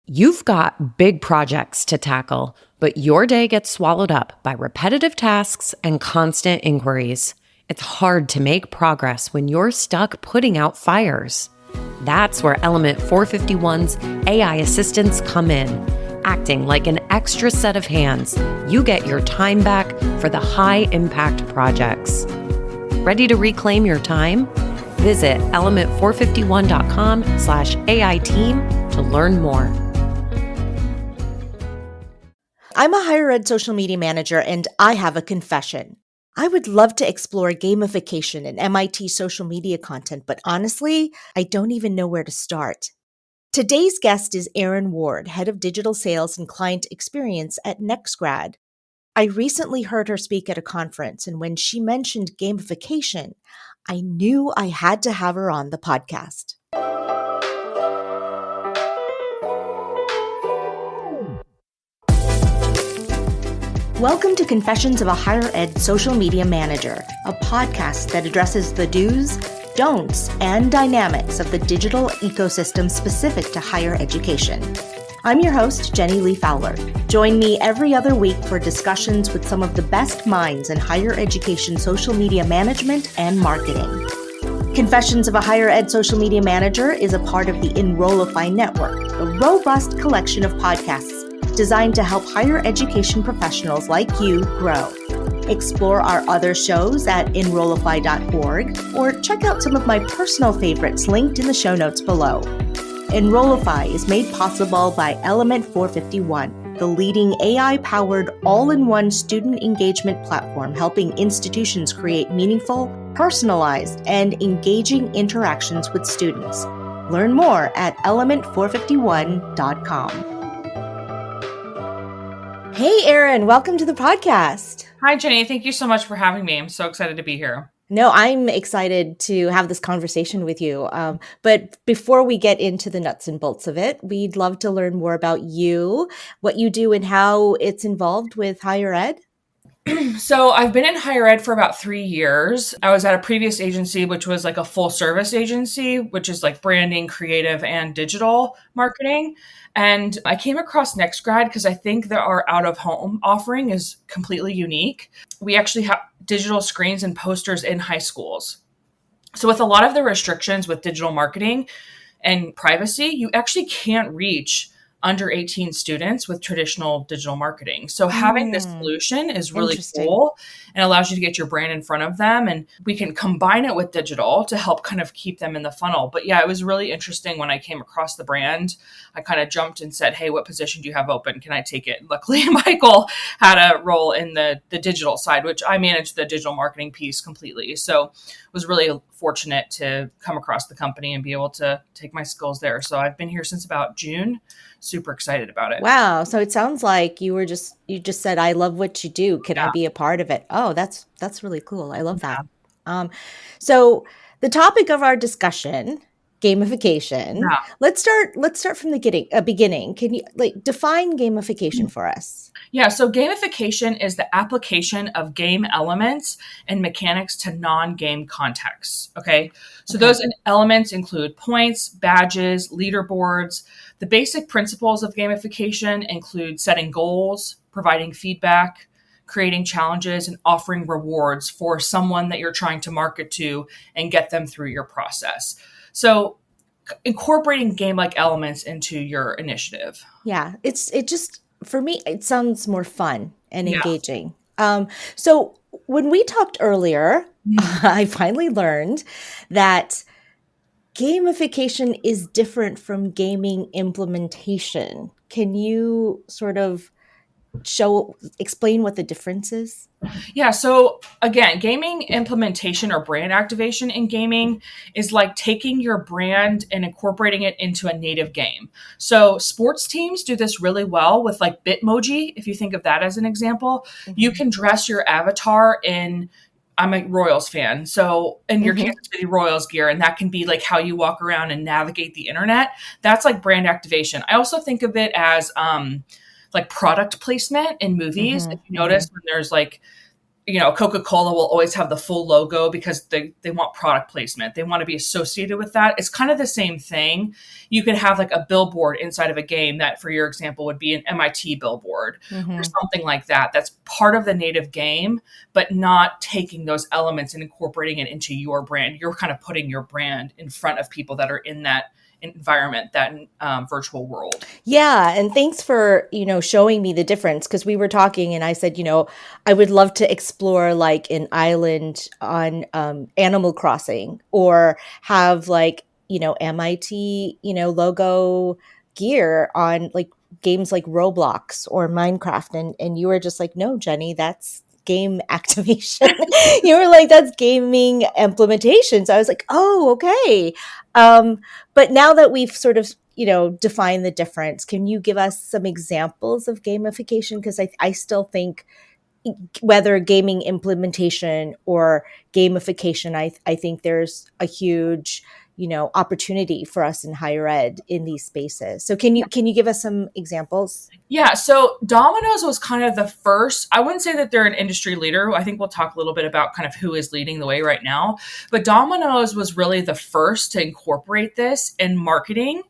You've got big projects to tackle, but your day gets swallowed up by repetitive tasks and constant inquiries. It's hard to make progress when you're stuck putting out fires. That's where Element 451's AI assistants come in. Acting like an extra set of hands, you get your time back for the high-impact projects. Ready to reclaim your time? Visit element451.com/AI team to learn more. I'm a higher ed social media manager, and I have a confession. I would love to explore gamification in MIT social media content, but honestly, I don't even know where to start. Today's guest is Erin Ward, Head of Digital Sales and Client Experience at Grad. I recently heard her speak at a conference, and when she mentioned gamification, I knew I had to have her on the podcast. Welcome to Confessions of a Higher Ed Social Media Manager, a podcast that addresses the do's, don'ts, and dynamics of the digital ecosystem specific to higher education. I'm your host, Jenny Lee Fowler. Join me every other week for discussions with some of the best minds in higher education social media management and marketing. Confessions of a Higher Ed Social Media Manager is a part of the Enrollify Network, a robust collection of podcasts designed to help higher education professionals like you grow. Explore our other shows at enrollify.org or check out some of my personal favorites linked in the show notes below. Enrollify is made possible by Element 451, the leading AI-powered all-in-one student engagement platform helping institutions create meaningful, personalized, and engaging interactions with students. Learn more at element451.com. Hey, Erin, welcome to the podcast. Hi, Jenny. Thank you so much for having me. I'm so excited to be here. No, I'm excited to have this conversation with you. But before we get into the nuts and bolts of it, we'd love to learn more about you, what you do, and how it's involved with higher ed. So I've been in higher ed for about 3 years. I was at a previous agency, which was like a full service agency, which is like branding, creative, and digital marketing. And I came across Grad because I think that our out of home offering is completely unique. We actually have digital screens and posters in high schools. So with a lot of the restrictions with digital marketing and privacy, you actually can't reach under 18 students with traditional digital marketing. So having this solution is really cool and allows you to get your brand in front of them. And we can combine it with digital to help kind of keep them in the funnel. But yeah, it was really interesting when I came across the brand. I kind of jumped and said, hey, what position do you have open? Can I take it? Luckily, Michael had a role in the digital side, which I managed the digital marketing piece completely. So was really fortunate to come across the company and be able to take my skills there. So I've been here since about June. Super excited about it. Wow. So it sounds like you just said, I love what you do. Can I be a part of it? Oh, that's really cool. I love that. So the topic of our discussion, gamification. Yeah. Let's start from the beginning. Can you define gamification for us? Yeah, so gamification is the application of game elements and mechanics to non-game contexts, okay? So those elements include points, badges, leaderboards. The basic principles of gamification include setting goals, providing feedback, creating challenges, and offering rewards for someone that you're trying to market to and get them through your process. So incorporating game-like elements into your initiative. Yeah, for me, it sounds more fun and engaging. So when we talked earlier, I finally learned that gamification is different from gaming implementation. Can you sort of explain what the difference is? Yeah. So again, gaming implementation or brand activation in gaming is like taking your brand and incorporating it into a native game. So sports teams do this really well with like Bitmoji. If you think of that as an example, you can dress your avatar in, I'm a Royals fan, so in your Kansas City Royals gear, and that can be like how you walk around and navigate the internet. That's like brand activation. I also think of it as like product placement in movies. If you notice when there's like Coca-Cola will always have the full logo because they want product placement. They want to be associated with that. It's kind of the same thing. You could have like a billboard inside of a game that, for your example, would be an MIT billboard or something like that. That's part of the native game, but not taking those elements and incorporating it into your brand. You're kind of putting your brand in front of people that are in that environment, that virtual world. Yeah. And thanks for, showing me the difference, because we were talking and I said, I would love to explore like an island on Animal Crossing, or have like, MIT, logo gear on like games like Roblox or Minecraft. And you were just like, no, Jenny, that's game activation. You were like, that's gaming implementation. So I was like, oh, okay. But now that we've sort of, defined the difference, can you give us some examples of gamification? Because I still think whether gaming implementation or gamification, I think there's a huge, opportunity for us in higher ed in these spaces. So can you give us some examples? Yeah, so Domino's was kind of the first. I wouldn't say that they're an industry leader. I think we'll talk a little bit about kind of who is leading the way right now. But Domino's was really the first to incorporate this in marketing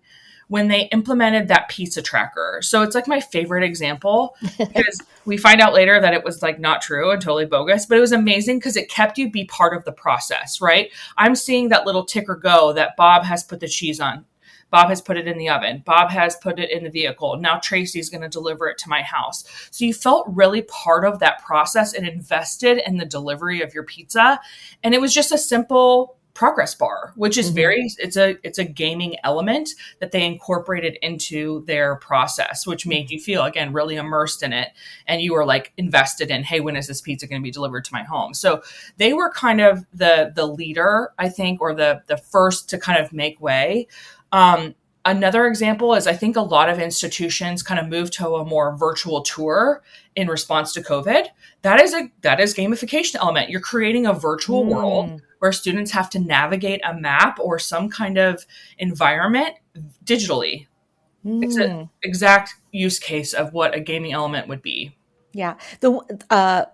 when they implemented that pizza tracker. So it's like my favorite example, because we find out later that it was like not true and totally bogus, but it was amazing because it kept you be part of the process, right? I'm seeing that little ticker go that Bob has put the cheese on. Bob has put it in the oven. Bob has put it in the vehicle. Now Tracy's going to deliver it to my house. So you felt really part of that process and invested in the delivery of your pizza. And it was just a simple progress bar, which is it's a gaming element that they incorporated into their process, which made you feel, again, really immersed in it. And you were like invested in, hey, when is this pizza going to be delivered to my home? So they were kind of the leader, I think, or the first to kind of make way. Another example is I think a lot of institutions kind of moved to a more virtual tour in response to COVID. That is gamification element. You're creating a virtual world where students have to navigate a map or some kind of environment digitally. It's an exact use case of what a gaming element would be. Yeah. A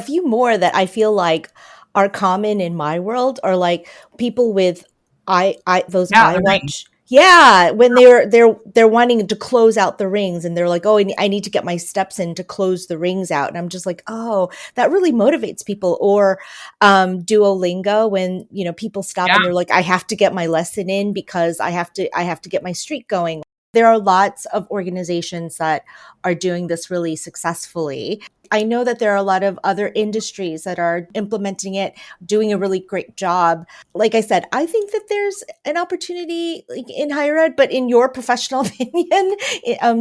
few more that I feel like are common in my world are like people with those iWatch. Yeah, when they're wanting to close out the rings and they're like, oh, I need to get my steps in to close the rings out. And I'm just like, oh, that really motivates people. Or Duolingo, when, people stop and they're like, I have to get my lesson in because I have to get my streak going. There are lots of organizations that are doing this really successfully. I know that there are a lot of other industries that are implementing it, doing a really great job. Like I said, I think that there's an opportunity in higher ed, but in your professional opinion,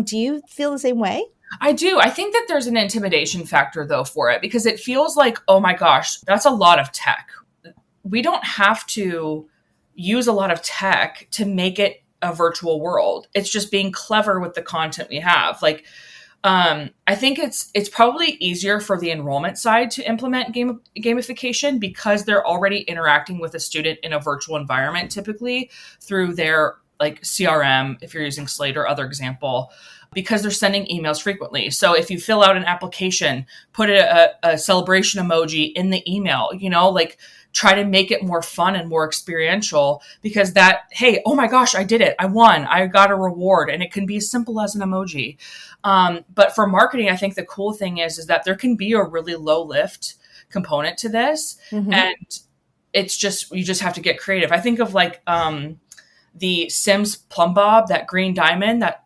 do you feel the same way? I do. I think that there's an intimidation factor, though, for it, because it feels like, oh my gosh, that's a lot of tech. We don't have to use a lot of tech to make it a virtual world. It's just being clever with the content we have. Like, I think it's probably easier for the enrollment side to implement gamification because they're already interacting with a student in a virtual environment, typically through their like CRM, if you're using Slate or other example, because they're sending emails frequently. So if you fill out an application, put a celebration emoji in the email, like try to make it more fun and more experiential, because that, hey, oh my gosh, I did it. I won. I got a reward. And it can be as simple as an emoji. But for marketing, I think the cool thing is that there can be a really low lift component to this. And it's just, you just have to get creative. I think of like the Sims Plumb Bob, that green diamond that,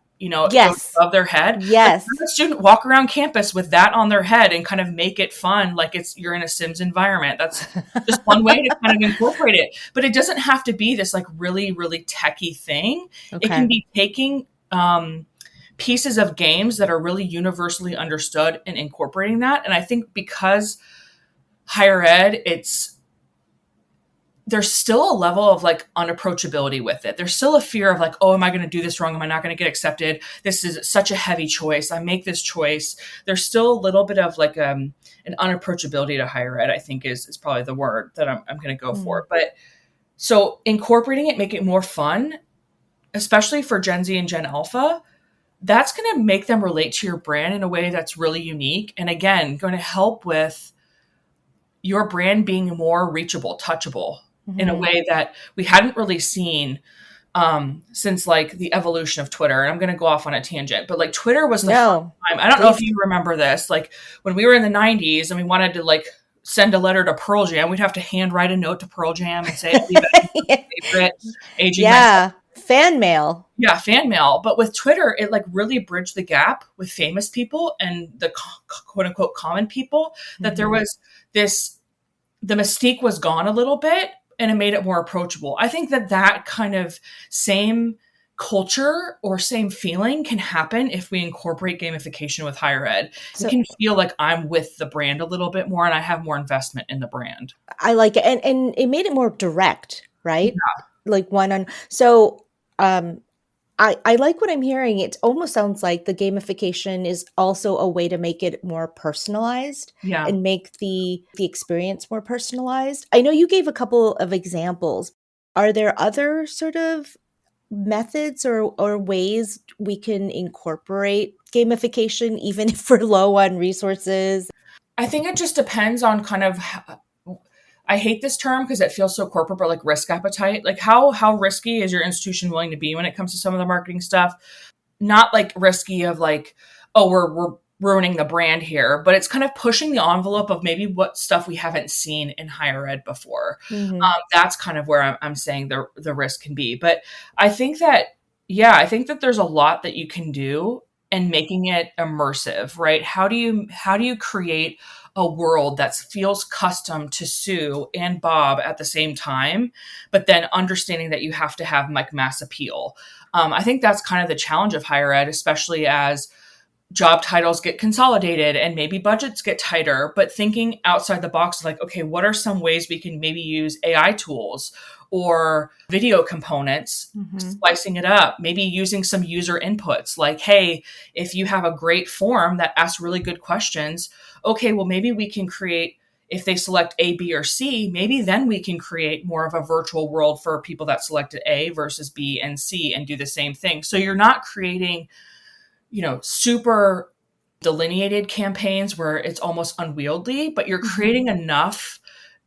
goes above their head. Yes. Like, have a student walk around campus with that on their head and kind of make it fun, like you're in a Sims environment. That's just one way to kind of incorporate it. But it doesn't have to be this like really, really techie thing. Okay. It can be taking pieces of games that are really universally understood and incorporating that. And I think because higher ed, there's still a level of like unapproachability with it. There's still a fear of like, oh, am I going to do this wrong? Am I not going to get accepted? This is such a heavy choice. I make this choice. There's still a little bit of like an unapproachability to higher ed, I think is probably the word that I'm going to go for. But so incorporating it, make it more fun, especially for Gen Z and Gen Alpha, that's going to make them relate to your brand in a way that's really unique. And again, going to help with your brand being more reachable, touchable in a way that we hadn't really seen since like the evolution of Twitter. And I'm going to go off on a tangent, but like Twitter was the first No, time. I don't know if please. you remember this, like when we were in the 90s and we wanted to like send a letter to Pearl Jam, we'd have to handwrite a note to Pearl Jam and say, leave it favorite, aging myself. Yeah, fan mail. Yeah, fan mail. But with Twitter, it like really bridged the gap with famous people and the quote unquote common people, that there was this, the mystique was gone a little bit and it made it more approachable. I think that that kind of same culture or same feeling can happen if we incorporate gamification with higher ed. So You can feel like I'm with the brand a little bit more and I have more investment in the brand. I like it, and it made it more direct, right? Like one on. So I like what I'm hearing. It almost sounds like the gamification is also a way to make it more personalized Yeah. and make the experience more personalized. I know you gave a couple of examples. Are there other sort of methods or ways we can incorporate gamification even if we're low on resources? I think it just depends on kind of, I hate this term because it feels so corporate, but like risk appetite. Like how risky is your institution willing to be when it comes to some of the marketing stuff? Not like risky of like, oh, we're ruining the brand here, but it's kind of pushing the envelope of maybe what stuff we haven't seen in higher ed before. That's kind of where I'm saying the risk can be. But I think that, yeah, I think that there's a lot that you can do and making it immersive, right? How do you create a world that feels custom to Sue and Bob at the same time, but then understanding that you have to have like mass appeal. I think that's kind of the challenge of higher ed, especially as job titles get consolidated and maybe budgets get tighter, but thinking outside the box, like, okay, what are some ways we can maybe use AI tools or video components, splicing it up, maybe using some user inputs like, hey, if you have a great form that asks really good questions, okay, well, maybe we can create, if they select A, B, or C, maybe then we can create more of a virtual world for people that selected A versus B and C and do the same thing. So you're not creating, super delineated campaigns where it's almost unwieldy, but you're creating enough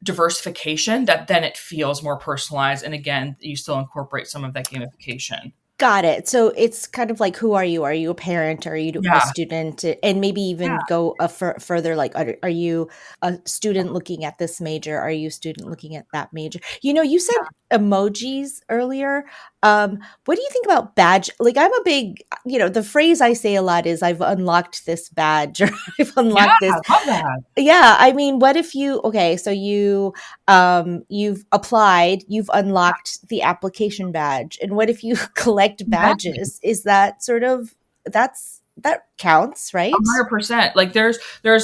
diversification that then it feels more personalized. And again, you still incorporate some of that gamification. Got it. So it's kind of like, who are you? Are you a parent? Are you a Yeah. student? And maybe even go further, like, are you a student looking at this major? Are you a student looking at that major? You said emojis earlier. What do you think about badge? Like, I'm a big, the phrase I say a lot is, I've unlocked this badge, or I've Yeah. unlocked this. I love that. Yeah. I mean, what if so you've applied, you've unlocked the application badge. And what if you collect badges? Is that that counts, right? 100%. Like there's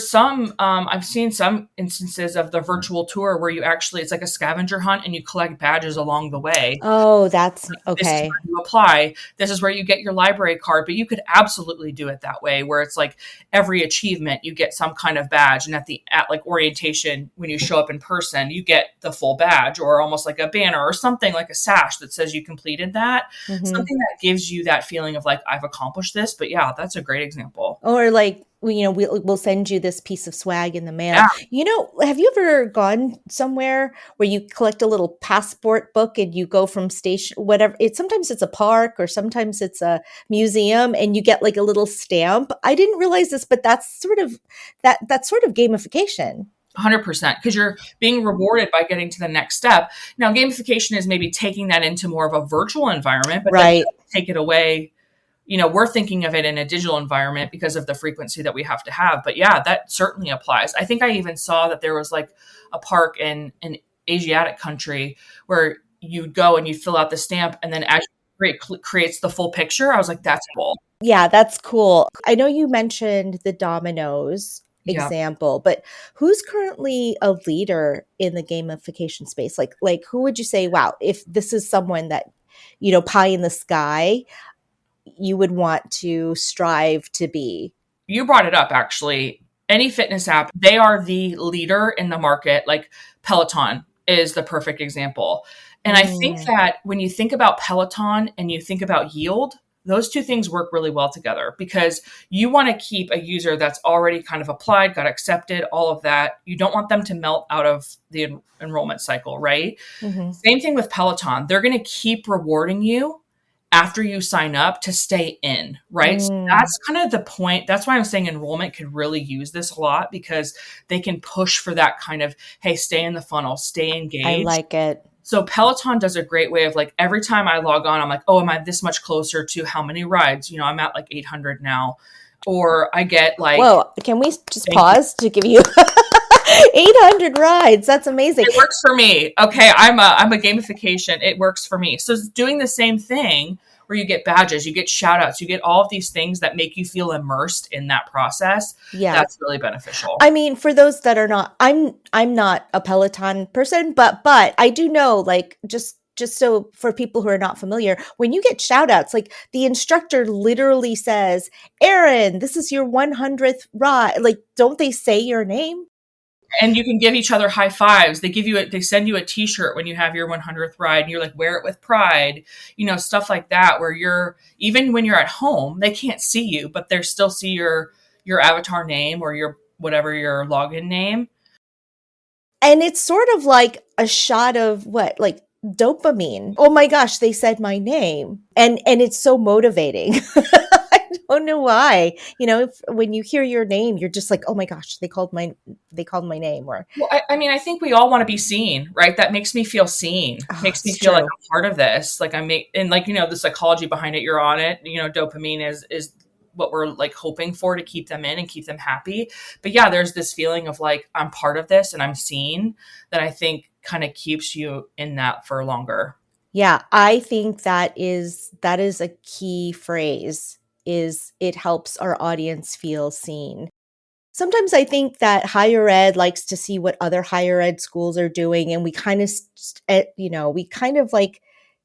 some I've seen some instances of the virtual tour where you actually, it's like a scavenger hunt and you collect badges along the way. Oh, that's This is okay. where you apply. This is where you get your library card. But you could absolutely do it that way, where it's like every achievement you get some kind of badge, and at like orientation, when you show up in person, you get the full badge, or almost like a banner or something like a sash that says you completed that. Something that gives you that feeling of like, I've accomplished this. But yeah, that's a great example. Or like, we'll send you this piece of swag in the mail. Yeah. Have you ever gone somewhere where you collect a little passport book and you go from station, whatever, sometimes it's a park or sometimes it's a museum, and you get like a little stamp? I didn't realize this, but that's sort of gamification. 100%, because you're being rewarded by getting to the next step. Now, gamification is maybe taking that into more of a virtual environment, but then take it away. We're thinking of it in a digital environment because of the frequency that we have to have. But yeah, that certainly applies. I think I even saw that there was like a park in an Asiatic country where you'd go and you fill out the stamp, and then as you creates the full picture. I was like, that's cool. Yeah, that's cool. I know you mentioned the dominoes example, but who's currently a leader in the gamification space? Like who would you say, wow, if this is someone that, pie in the sky, you would want to strive to be? You brought it up, actually. Any fitness app, they are the leader in the market. Like Peloton is the perfect example. And I think that when you think about Peloton and you think about yield, Those two things work really well together because you want to keep a user that's already kind of applied, got accepted, all of that. You don't want them to melt out of the enrollment cycle, right? Mm-hmm. Same thing with Peloton. They're going to keep rewarding you after you sign up to stay in, right? So Mm, that's kind of the point. That's why I'm saying enrollment could really use this a lot because they can push for that kind of, hey, stay in the funnel, stay I engaged. like it. So Peloton does a great way of like every time I log on, I'm like, oh, am I this much closer to how many rides? I'm at like 800 now. Or I get like, Whoa, can we just thank you. pause to give you 800 rides? That's amazing. It works for me. Okay, I'm a gamification. It works for me. So it's doing the same thing where you get badges, you get shout outs, you get all of these things that make you feel immersed in that process. Yeah. That's really beneficial. I mean, for those that are not, I'm not a Peloton person, but I do know, like, just so for people who are not familiar, when you get shout outs, like the instructor literally says, Erin, this is your 100th ride. Like, don't they say your name? And you can give each other high fives. They send you a t-shirt when you have your 100th ride and you're like, wear it with pride, stuff like that, where even when you're at home, they can't see you, but they still see your avatar name or your, whatever your login name. And it's sort of like a shot of what, like dopamine. Oh my gosh, they said my name. And it's so motivating. I don't know why. When you hear your name, you're just like, "Oh my gosh, they called my name." Or Well, I mean, I think we all want to be seen, right? That makes me feel seen, oh, makes me it's feel like true. I'm part of this. Like and like, the psychology behind it, you're on it. Dopamine is what we're like hoping for to keep them in and keep them happy. But yeah, there's this feeling of like, I'm part of this and I'm seen that I think kind of keeps you in that for longer. Yeah, I think that is a key phrase, is it helps our audience feel seen. Sometimes I think that higher ed likes to see what other higher ed schools are doing, and we kind of like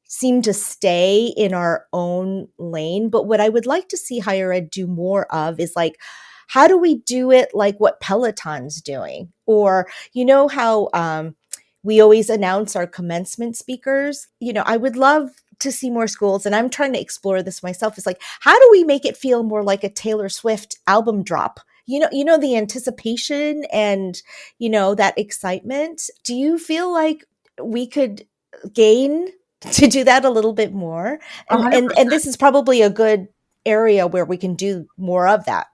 seem to stay in our own lane. But what I would like to see higher ed do more of is like, how do we do it like what Peloton's doing? Or, how we always announce our commencement speakers? I would love to see more schools, and I'm trying to explore this myself. Is like, how do we make it feel more like a Taylor Swift album drop? The anticipation and that excitement. Do you feel like we could gain to do that a little bit more? A and hundred and and percent. this is probably a good area where we can do more of that.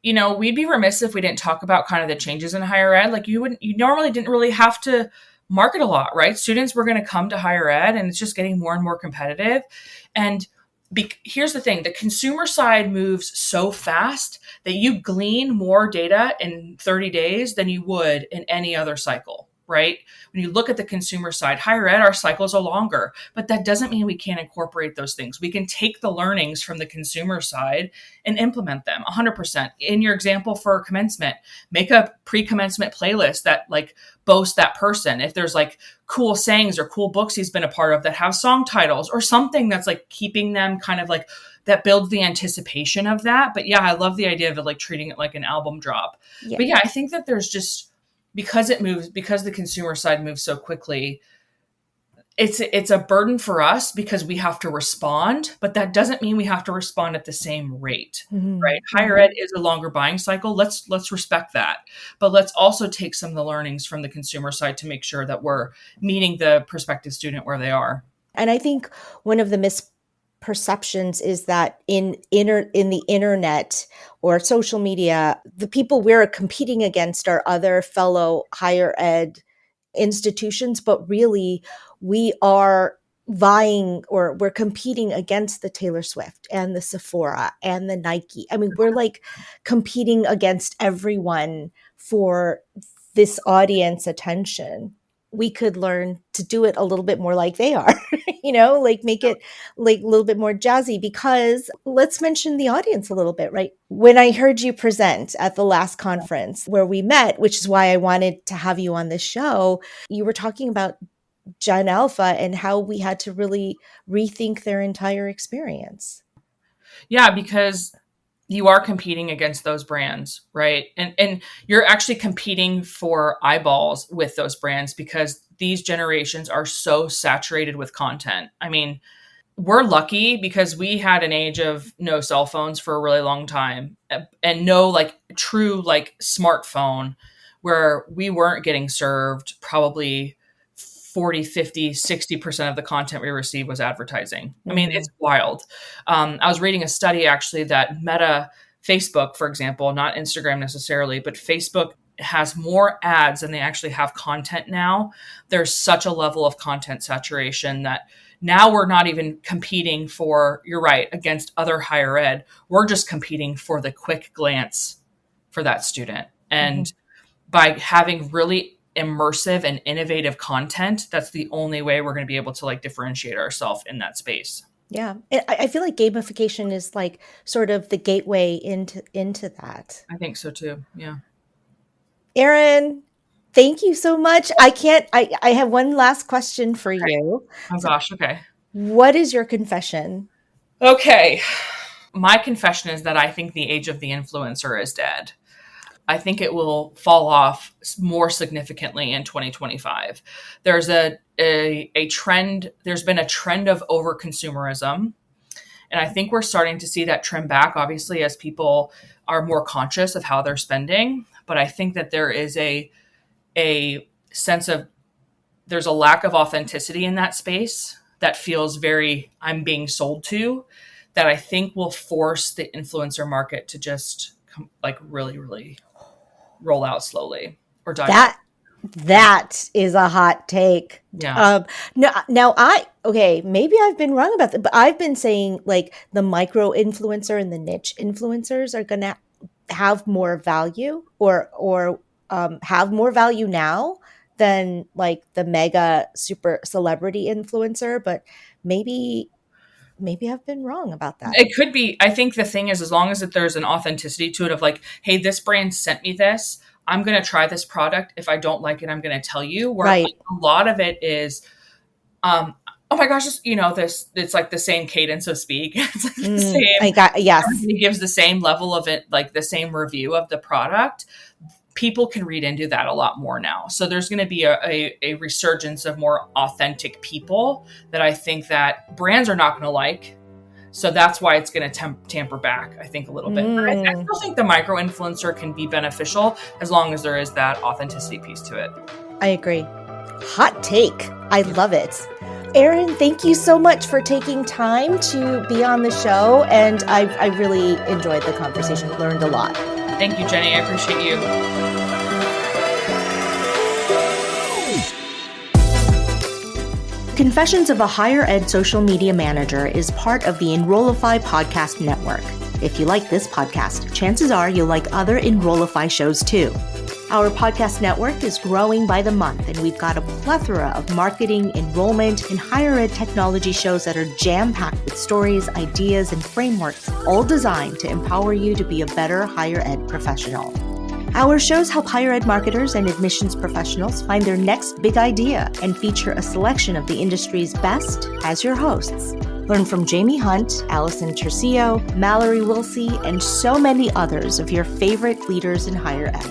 We'd be remiss if we didn't talk about kind of the changes in higher ed. Like you normally didn't really have to market a lot, right? Students were going to come to higher ed and it's just getting more and more competitive. And here's the thing, the consumer side moves so fast that you glean more data in 30 days than you would in any other cycle, right? When you look at the consumer side, higher ed, our cycles are longer, but that doesn't mean we can't incorporate those things. We can take the learnings from the consumer side and implement them 100%. In your example for commencement, make a pre-commencement playlist that like boasts that person. If there's like cool sayings or cool books he's been a part of that have song titles or something that's like keeping them kind of like that builds the anticipation of that. But yeah, I love the idea of it, like treating it like an album drop. Yeah. But yeah, I think that there's just because the consumer side moves so quickly, it's a burden for us because we have to respond, but that doesn't mean we have to respond at the same rate, Mhm, right? Higher mhm. ed is a longer buying cycle. Let's respect that. But let's also take some of the learnings from the consumer side to make sure that we're meeting the prospective student where they are. And I think one of the misperceptions is that in the internet or social media, the people we're competing against are other fellow higher ed institutions, but really we are vying, or we're competing against the Taylor Swift and the Sephora and the Nike. I mean, we're like competing against everyone for this audience attention. We could learn to do it a little bit more like they are, like make it like a little bit more jazzy. Because let's mention the audience a little bit, right? When I heard you present at the last conference where we met, which is why I wanted to have you on this show, you were talking about Gen Alpha and how we had to really rethink their entire experience. Yeah, because you are competing against those brands, right? And you're actually competing for eyeballs with those brands because these generations are so saturated with content. I mean, we're lucky because we had an age of no cell phones for a really long time and no like true like smartphone where we weren't getting served probably 40, 50, 60% of the content we received was advertising. I mean, it's wild. I was reading a study actually that Facebook, for example, not Instagram necessarily, but Facebook has more ads than they actually have content now. There's such a level of content saturation that now we're not even competing for, you're right, against other higher ed. We're just competing for the quick glance for that student. And by having really immersive and innovative content, that's the only way we're going to be able to like differentiate ourselves in that space. Yeah. I feel like gamification is like sort of the gateway into that. I think so too. Yeah. Erin, thank you so much. I have one last question for you. Oh gosh. Okay. What is your confession? Okay. My confession is that I think the age of the influencer is dead. I think it will fall off more significantly in 2025. There's a trend. There's been a trend of over consumerism. And I think we're starting to see that trend back, obviously, as people are more conscious of how they're spending. But I think that there is a sense of, there's a lack of authenticity in that space that feels very, I'm being sold to, that I think will force the influencer market to just like really, really roll out slowly or die. That is a hot take. Yeah. Maybe I've been wrong about that, but I've been saying like the micro influencer and the niche influencers are going to have more value or have more value now than like the mega super celebrity influencer, but maybe I've been wrong about that. It could be. I think the thing is, as long as that there's an authenticity to it of like, hey, this brand sent me this, I'm going to try this product. If I don't like it, I'm going to tell you. Where Right. like, a lot of it is, oh my gosh, it's like the same cadence of speak. It's like the same. Yes. It gives the same level of it, like the same review of the product. People can read into that a lot more now. So there's going to be a resurgence of more authentic people that I think that brands are not going to like. So that's why it's going to tamper back, I think, a little bit. But I still think the micro influencer can be beneficial as long as there is that authenticity piece to it. I agree. Hot take. I love it. Erin, thank you so much for taking time to be on the show. And I really enjoyed the conversation. Learned a lot. Thank you, Jenny. I appreciate you. Confessions of a Higher Ed Social Media Manager is part of the Enrollify podcast network. If you like this podcast, chances are you'll like other Enrollify shows too. Our podcast network is growing by the month, and we've got a plethora of marketing, enrollment, and higher ed technology shows that are jam-packed with stories, ideas, and frameworks, all designed to empower you to be a better higher ed professional. Our shows help higher ed marketers and admissions professionals find their next big idea and feature a selection of the industry's best as your hosts. Learn from Jamie Hunt, Allison Tercio, Mallory Wilsey, and so many others of your favorite leaders in higher ed.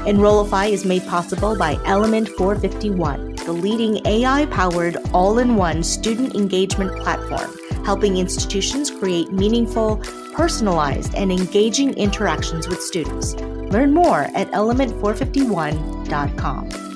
Enrollify is made possible by Element 451, the leading AI-powered all-in-one student engagement platform, helping institutions create meaningful, personalized, and engaging interactions with students. Learn more at element451.com.